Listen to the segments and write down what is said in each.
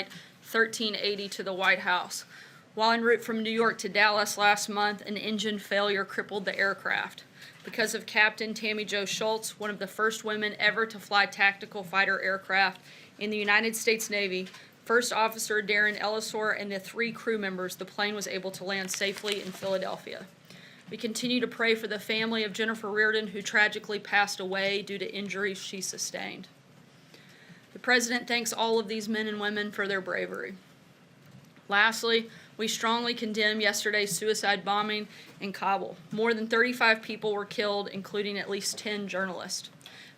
1380 to the White House. While en route from New York to Dallas last month, an engine failure crippled the aircraft. Because of Captain Tammy Jo Schultz, one of the first women ever to fly tactical fighter aircraft in the United States Navy, First Officer Darren Ellisor, and the 3 crew members, the plane was able to land safely in Philadelphia. We continue to pray for the family of Jennifer Reardon, who tragically passed away due to injuries she sustained. The President thanks all of these men and women for their bravery. Lastly, we strongly condemn yesterday's suicide bombing in Kabul. More than 35 people were killed, including at least 10 journalists.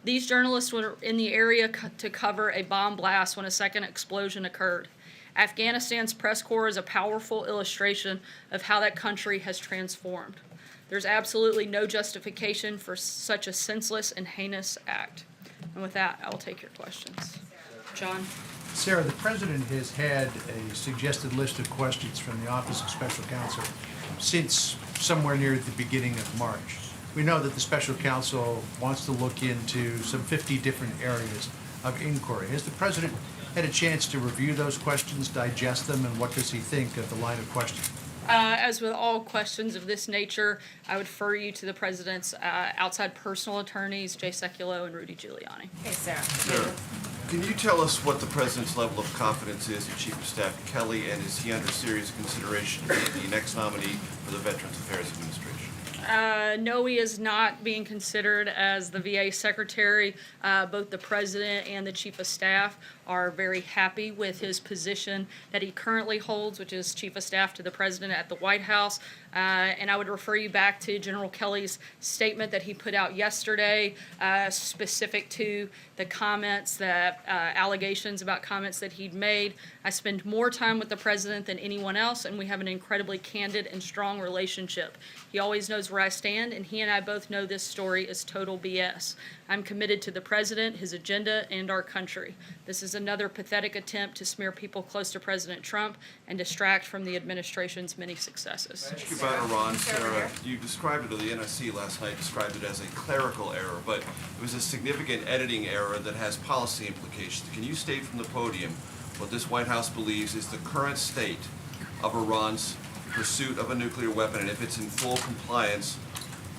These journalists were in the area to cover a bomb blast when a second explosion occurred. Afghanistan's press corps is a powerful illustration of how that country has transformed. There's absolutely no justification for such a senseless and heinous act. And with that, I will take your questions. John? Sarah, the President has had a suggested list of questions from the Office of Special Counsel since somewhere near the beginning of March. We know that the Special Counsel wants to look into some 50 different areas of inquiry. Has the President had a chance to review those questions, digest them, and what does he think of the line of questioning? As with all questions of this nature, I would refer you to the President's outside personal attorneys, Jay Sekulow and Rudy Giuliani. Okay, Sarah. Sarah, can you tell us what the President's level of confidence is in Chief of Staff Kelly, and is he under serious consideration to be the next nominee for the Veterans Affairs Administration? No, he is not being considered as the VA Secretary. Both the President and the Chief of Staff are very happy with his position that he currently holds, which is Chief of Staff to the President at the White House. And I would refer you back to General Kelly's statement that he put out yesterday, specific to the comments, allegations about comments that he'd made. I spend more time with the President than anyone else, and we have an incredibly candid and strong relationship. He always knows where I stand, and he and I both know this story is total BS. I'm committed to the President, his agenda, and our country. This is another pathetic attempt to smear people close to President Trump and distract from the administration's many successes. Ask you about Iran, Sarah. You described it, or the NSC last night described it as a clerical error, but it was a significant editing error that has policy implications. Can you state from the podium what this White House believes is the current state of Iran's pursuit of a nuclear weapon, and if it's in full compliance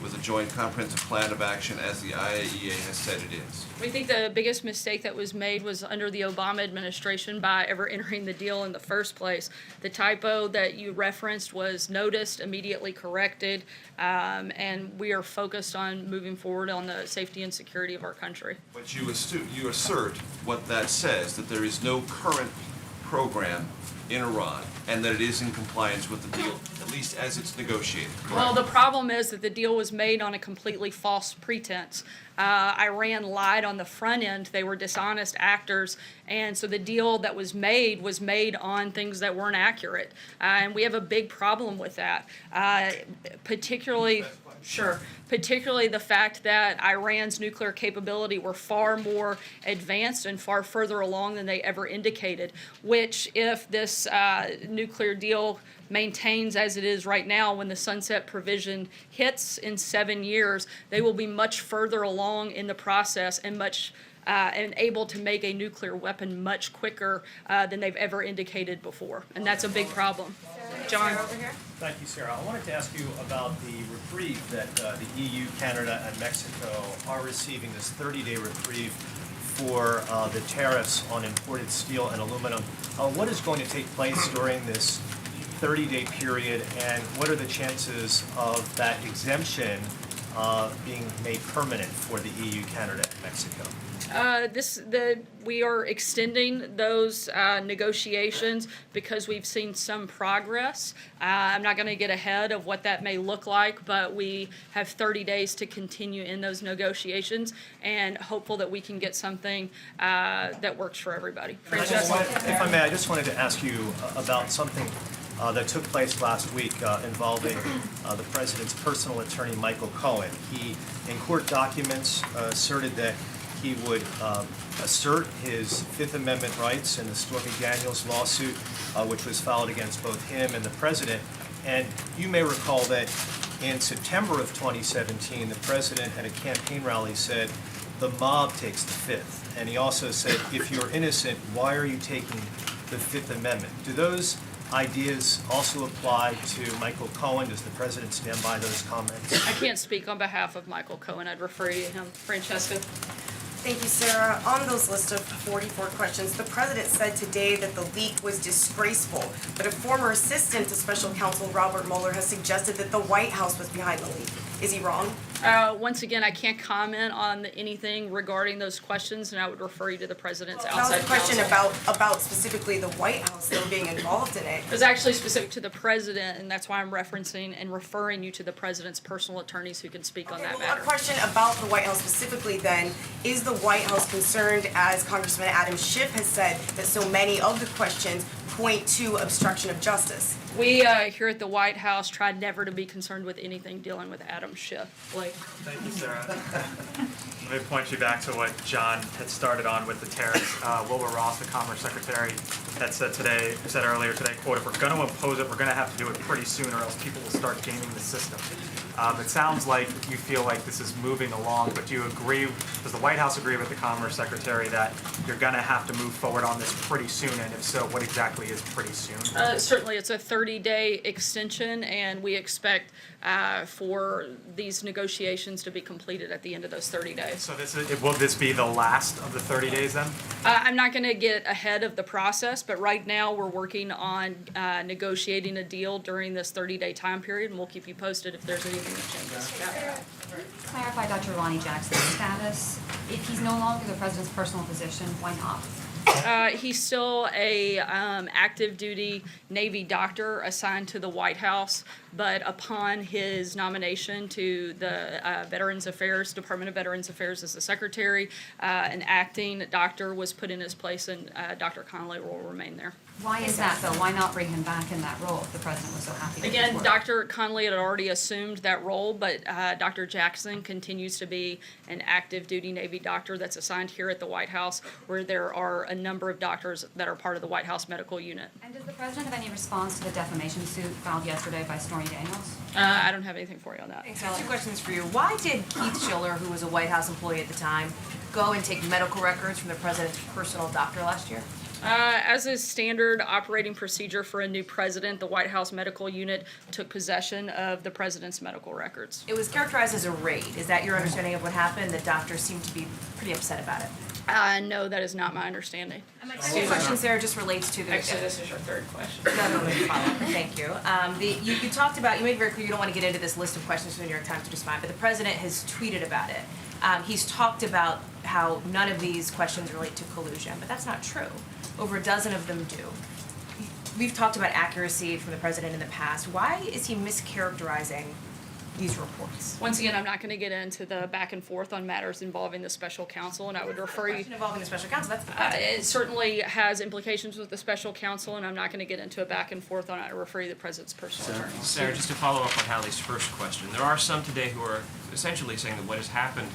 with a joint comprehensive plan of action as the IAEA has said it is? We think the biggest mistake that was made was under the Obama administration by ever entering the deal in the first place. The typo that you referenced was noticed, immediately corrected, and we are focused on moving forward on the safety and security of our country. But you assert what that says, that there is no current program in Iran, and that it is in compliance with the deal, at least as it's negotiated, correct? Well, the problem is that the deal was made on a completely false pretense. Iran lied on the front end. They were dishonest actors, and so the deal that was made on things that weren't accurate. And we have a big problem with that, particularly the fact that Iran's nuclear capability were far more advanced and far further along than they ever indicated, which if this nuclear deal maintains as it is right now, when the sunset provision hits in 7 years, they will be much further along in the process and and able to make a nuclear weapon much quicker than they've ever indicated before. And that's a big problem. John? Thank you, Sarah. I wanted to ask you about the reprieve that the EU, Canada, and Mexico are receiving, this 30-day reprieve for the tariffs on imported steel and aluminum. What is going to take place during this 30-day period, and what are the chances of that exemption being made permanent for the EU, Canada, and Mexico? We are extending those negotiations because we've seen some progress. I'm not going to get ahead of what that may look like, but we have 30 days to continue in those negotiations and hopeful that we can get something that works for everybody. If I may, I just wanted to ask you about something that took place last week involving the President's personal attorney, Michael Cohen. He, in court documents, asserted that he would assert his Fifth Amendment rights in the Stormy Daniels lawsuit, which was filed against both him and the President. And you may recall that in September of 2017, the President at a campaign rally said, "The mob takes the Fifth." And he also said, "If you're innocent, why are you taking the Fifth Amendment. Do those ideas also apply to Michael Cohen? Does the president stand by those comments? I can't speak on behalf of Michael Cohen. I'd refer you to him. Francesca? Thank you, Sarah. On those list of 44 questions, the president said today that the leak was disgraceful, but a former assistant to special counsel Robert Mueller has suggested that the White House was behind the leak. Is he wrong? Once again, I can't comment on anything regarding those questions, and I would refer you to the president's That was outside a question counsel. about specifically the White House though being involved in it. It was actually specific to the president, and that's why I'm referencing and referring you to the president's personal attorneys who can speak on that A matter. question about the White House specifically then, is the White House concerned, as Congressman Adam Schiff has said, that so many of the questions point to obstruction of justice? We here at the White House tried never to be concerned with anything dealing with Adam Schiff. Blake? Thank you, Sarah. Let me point you back to what John had started on with the tariffs. Wilbur Ross, the Commerce Secretary, had said earlier today, quote, "If we're going to impose it, we're going to have to do it pretty soon or else people will start gaming the system." It sounds like you feel like this is moving along, but do you agree, does the White House agree with the Commerce Secretary that you're going to have to move forward on this pretty soon? And if so, what exactly is pretty soon? Certainly, it's a 30-day extension, and we expect for these negotiations to be completed at the end of those 30 days. So will this be the last of the 30 days then? I'm not going to get ahead of the process, but right now we're working on negotiating a deal during this 30-day time period, and we'll keep you posted if there's anything that changes. Clarify Dr. Ronnie Jackson's status. If he's no longer the president's personal physician, why not? He's still a active duty Navy doctor assigned to the White House, but upon his nomination to the Department of Veterans Affairs as the secretary, an acting doctor was put in his place, and Dr. Connolly will remain there. Why is that though? Why not bring him back in that role if the president was so happy with his Again, work? Dr. Connolly had already assumed that role, but Dr. Jackson continues to be an active duty Navy doctor that's assigned here at the White House, where there are a number of doctors that are part of the White House medical unit. And does the president have any response to the defamation suit filed yesterday by Stormy Daniels? I don't have anything for you on that. Thanks. Two questions for you. Why did Keith Schiller, who was a White House employee at the time, go and take medical records from the president's personal doctor last year? As is standard operating procedure for a new president, the White House medical unit took possession of the president's medical records. It was characterized as a raid. Is that your understanding of what happened? The doctor seemed to be pretty upset about it. No, that is not my understanding. And my second question, Sarah, just relates to the... Actually, this is your third question. No, follow-up. Thank you. You talked about, you made very clear you don't want to get into this list of questions from the New York Times, which is fine, but the president has tweeted about it. He's talked about how none of these questions relate to collusion, but that's not true. Over a dozen of them do. We've talked about accuracy from the president in the past. Why is he mischaracterizing these reports? Once again, I'm not going to get into the back and forth on matters involving the special counsel, and I would refer you. Question involving the special counsel, that's the president. It certainly has implications with the special counsel, and I'm not going to get into a back and forth on it. I refer you to the president's personal attorney. Sarah, just to follow up on Hallie's first question, there are some today who are essentially saying that what has happened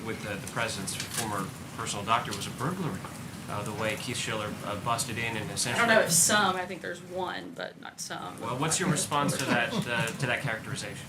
with the president's former personal doctor was a burglary. The way Keith Schiller busted in and I essentially... don't know if some, I think there's one, but not some. Well, what's your response to that characterization?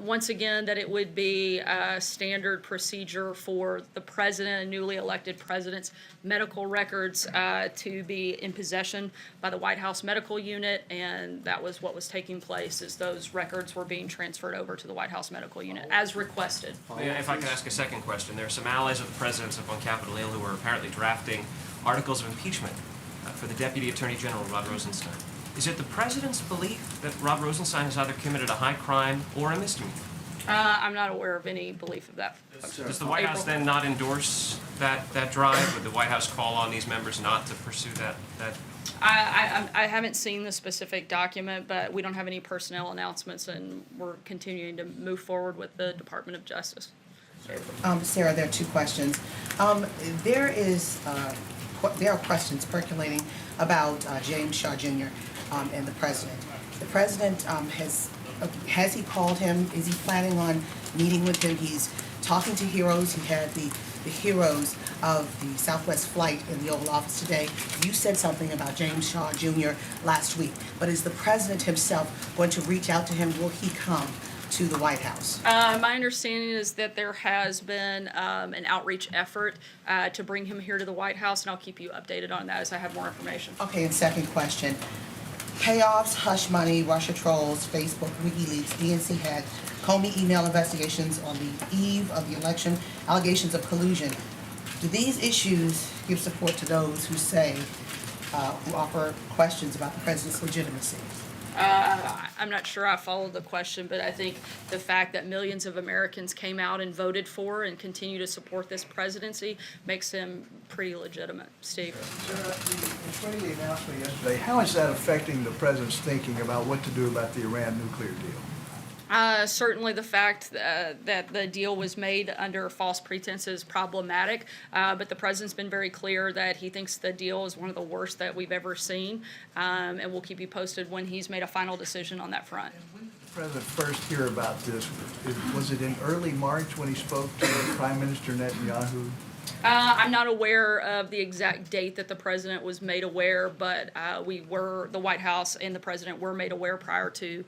Once again, that it would be a standard procedure for the president and newly elected president's medical records to be in possession by the White House medical unit, and that was what was taking place, is those records were being transferred over to the White House medical unit as requested. If I could ask a second question, there are some allies of the president's up on Capitol Hill who are apparently drafting articles of impeachment for the Deputy Attorney General, Rod Rosenstein. Is it the president's belief that Rod Rosenstein has either committed a high crime or a misdemeanor? I'm not aware of any belief of that. Does the White House then not endorse that drive? Would the White House call on these members not to pursue that? I haven't seen the specific document, but we don't have any personnel announcements, and we're continuing to move forward with the Department of Justice. Sarah, there are two questions. There are questions percolating about James Shaw Jr. And the president. The president has he called him? Is he planning on meeting with him? He's talking to heroes. He had the heroes of the Southwest flight in the Oval Office today. You said something about James Shaw Jr. last week, but is the president himself going to reach out to him? Will he come to the White House? My understanding is that there has been an outreach effort to bring him here to the White House, and I'll keep you updated on that as I have more information. Okay, and second question. Payoffs, hush money, Russia trolls, Facebook, WikiLeaks, DNC had Comey email investigations on the eve of the election, allegations of collusion. Do these issues give support to those who say, who offer questions about the president's legitimacy? I'm not sure I followed the question, but I think the fact that millions of Americans came out and voted for and continue to support this presidency makes him pretty legitimate. Steve? Sarah, in front of the announcement yesterday, how is that affecting the president's thinking about what to do about the Iran nuclear deal? Certainly the fact that the deal was made under false pretenses is problematic, but the president's been very clear that he thinks the deal is one of the worst that we've ever seen, and we'll keep you posted when he's made a final decision on that front. When did the president first hear about this? Was it in early March when he spoke to Prime Minister Netanyahu? I'm not aware of the exact date that the president was made aware, but the White House and the president were made aware prior to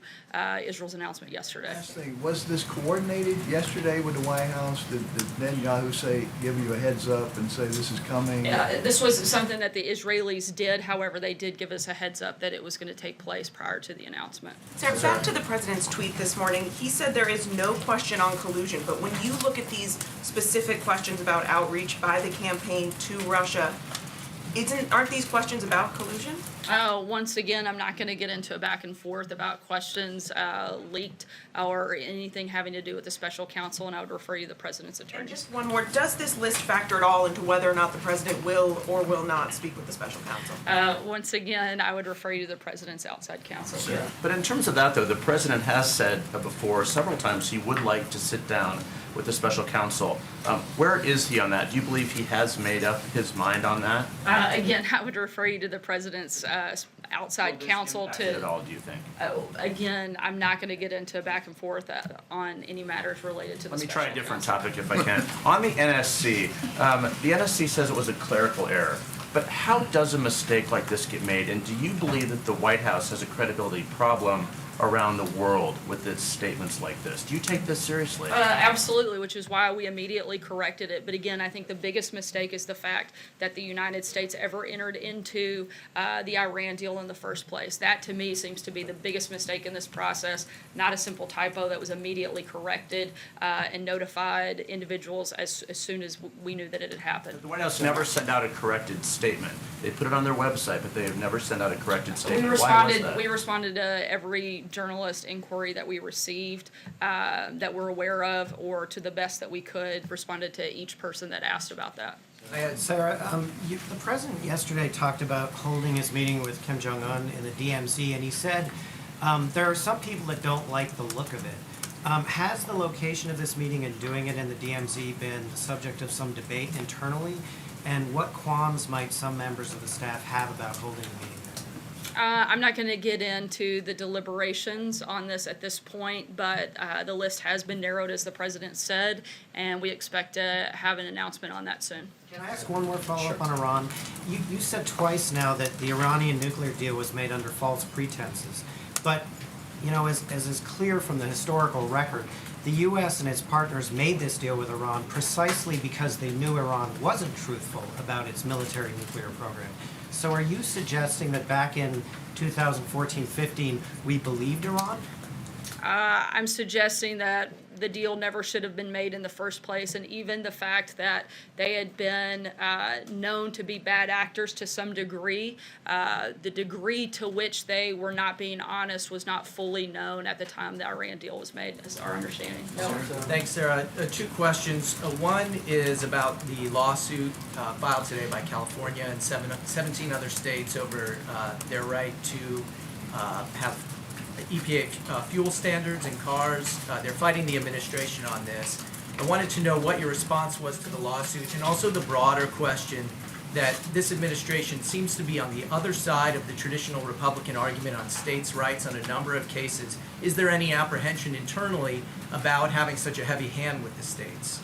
Israel's announcement yesterday. Last thing, was this coordinated yesterday with the White House? Did Netanyahu give you a heads up and say this is coming? This was something that the Israelis did. However, they did give us a heads up that it was going to take place prior to the announcement. Sarah, back to the president's tweet this morning, he said there is no question on collusion, but when you look at these specific questions about outreach by the campaign to Russia, aren't these questions about collusion? Once again, I'm not going to get into a back and forth about questions leaked or anything having to do with the special counsel, and I would refer you to the president's attorney. And just one more, does this list factor at all into whether or not the president will or will not speak with the special counsel? Once again, I would refer you to the president's outside counsel. Sure. But in terms of that, though, the president has said before several times he would like to sit down with the special counsel. Where is he on that? Do you believe he has made up his mind on that? Again, I would refer you to the president's outside counsel to. At all, do you think? Again, I'm not going to get into back and forth on any matters related to the Let me special try a different counsel. topic if I can. On the NSC, the NSC says it was a clerical error. But how does a mistake like this get made? And do you believe that the White House has a credibility problem around the world with its statements like this? Do you take this seriously? Absolutely, which is why we immediately corrected it. But again, I think the biggest mistake is the fact that the United States ever entered into the Iran deal in the first place. That, to me, seems to be the biggest mistake in this process, not a simple typo that was immediately corrected and notified individuals as soon as we knew that it had happened. The White House never sent out a corrected statement. They put it on their website, but they have never sent out a corrected statement. Why was that? We responded to every journalist inquiry that we received that we're aware of, or to the best that we could, responded to each person that asked about that. Sarah, the president yesterday talked about holding his meeting with Kim Jong-un in the DMZ, and he said there are some people that don't like the look of it. Has the location of this meeting and doing it in the DMZ been the subject of some debate internally? And what qualms might some members of the staff have about holding the meeting there? I'm not going to get into the deliberations on this at this point, but the list has been narrowed, as the president said, and we expect to have an announcement on that soon. Can I ask one more follow-up on Iran? You said twice now that the Iranian nuclear deal was made under false pretenses. But, you know, as is clear from the historical record, the U.S. and its partners made this deal with Iran precisely because they knew Iran wasn't truthful about its military nuclear program. So are you suggesting that back in 2014-15 we believed Iran? I'm suggesting that the deal never should have been made in the first place, and even the fact that they had been known to be bad actors to some degree, the degree to which they were not being honest was not fully known at the time the Iran deal was made, is our understanding. Thanks, Sarah. Two questions. One is about the lawsuit filed today by California and 17 other states over their right to have EPA fuel standards in cars. They're fighting the administration on this. I wanted to know what your response was to the lawsuit, and also the broader question that this administration seems to be on the other side of the traditional Republican argument on states' rights on a number of cases. Is there any apprehension internally about having such a heavy hand with the states?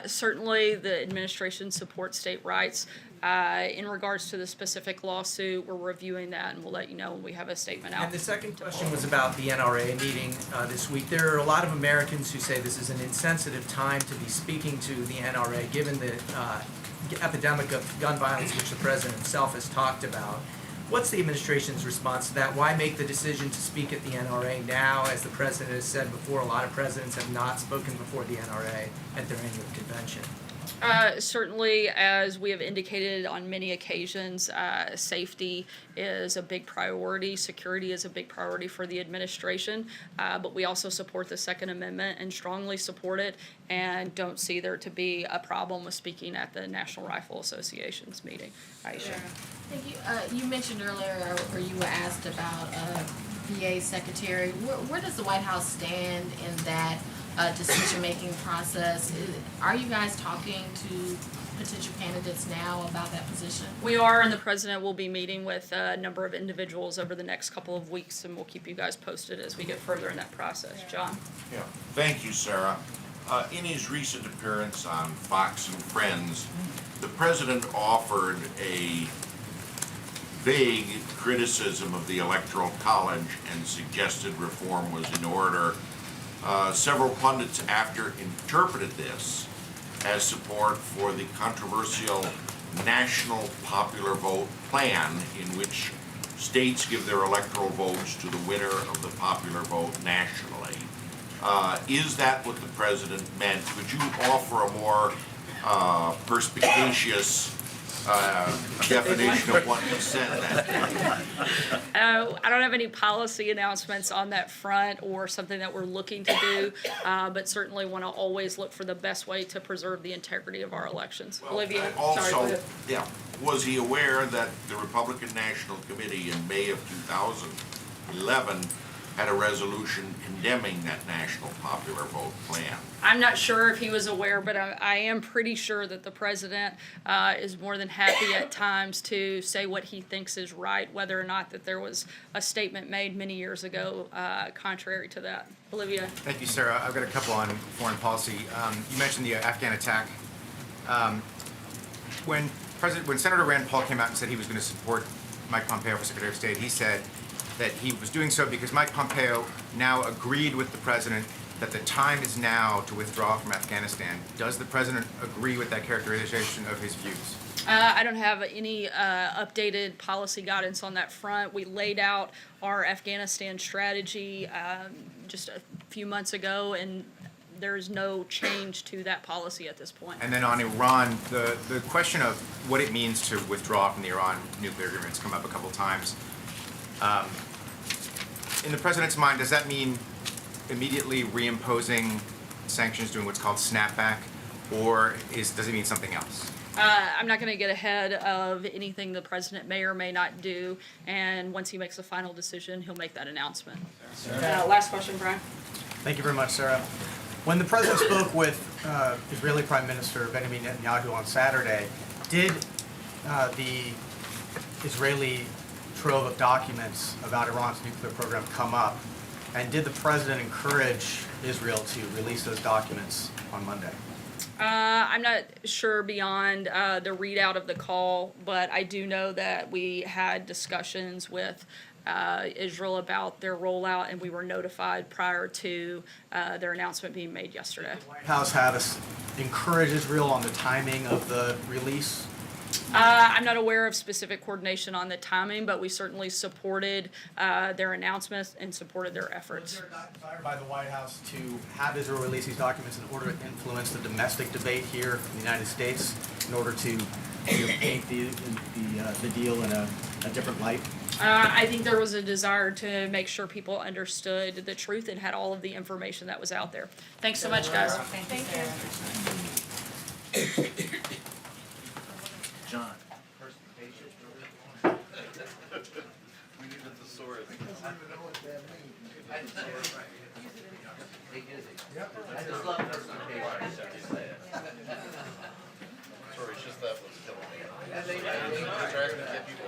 Certainly the administration supports state rights. In regards to the specific lawsuit, we're reviewing that, and we'll let you know when we have a statement out. And the second question was about the NRA meeting this week. There are a lot of Americans who say this is an insensitive time to be speaking to the NRA, given the epidemic of gun violence, which the president himself has talked about. What's the administration's response to that? Why make the decision to speak at the NRA now? As the president has said before, a lot of presidents have not spoken before the NRA at their annual convention. Certainly, as we have indicated on many occasions, safety is a big priority. Security is a big priority for the administration. But we also support the Second Amendment and strongly support it, and don't see there to be a problem with speaking at the National Rifle Association's meeting. Aisha. Thank you. You mentioned earlier, or you were asked about VA secretary. Where does the White House stand in that decision-making process? Are you guys talking to potential candidates now about that position? We are, and the president will be meeting with a number of individuals over the next couple of weeks, and we'll keep you guys posted as we get further in that process. John? Yeah, thank you, Sarah. In his recent appearance on Fox and Friends, the president offered a vague criticism of the Electoral College and suggested reform was in order. Several pundits after interpreted this as support for the controversial National Popular Vote plan, in which states give their electoral votes to the winner of the popular vote nationally. Is that what the president meant? Could you offer a more perspicacious definition of what he said that? I don't have any policy announcements on that front or something that we're looking to do, but certainly want to always look for the best way to preserve the integrity of our elections. Well, Olivia, also, sorry, go ahead. yeah, was he aware that the Republican National Committee in May of 2011 had a resolution condemning that National Popular Vote plan? I'm not sure if he was aware, but I am pretty sure that the president is more than happy at times to say what he thinks is right, whether or not that there was a statement made many years ago contrary to that. Olivia? Thank you, Sarah. I've got a couple on foreign policy. You mentioned the Afghan attack. When Senator Rand Paul came out and said he was going to support Mike Pompeo for Secretary of State, he said that he was doing so because Mike Pompeo now agreed with the president that the time is now to withdraw from Afghanistan. Does the president agree with that characterization of his views? I don't have any updated policy guidance on that front. We laid out our Afghanistan strategy just a few months ago, and there's no change to that policy at this point. And then on Iran, the question of what it means to withdraw from the Iran nuclear agreement has come up a couple times. In the president's mind, does that mean immediately reimposing sanctions, doing what's called snapback, or does it mean something else? I'm not going to get ahead of anything the president may or may not do, and once he makes a final decision, he'll make that announcement. Last question, Brian. Thank you very much, Sarah. When the president spoke with Israeli Prime Minister Benjamin Netanyahu on Saturday, did the Israeli trove of documents about Iran's nuclear program come up? And did the president encourage Israel to release those documents on Monday? I'm not sure beyond the readout of the call, but I do know that we had discussions with Israel about their rollout, and we were notified prior to their announcement being made yesterday. The White House had us encourage Israel on the timing of the release? I'm not aware of specific coordination on the timing, but we certainly supported their announcements and supported their efforts. Was there a desire by the White House to have Israel release these documents in order to influence the domestic debate here in the United States, in order to paint the deal in a different light? I think there was a desire to make sure people understood the truth and had all of the information that was out there. Thanks so much, guys. Thank you. John. We need a thesaurus. I just love perspicacia. Sorry, it's just that was killing me. Trying to get people.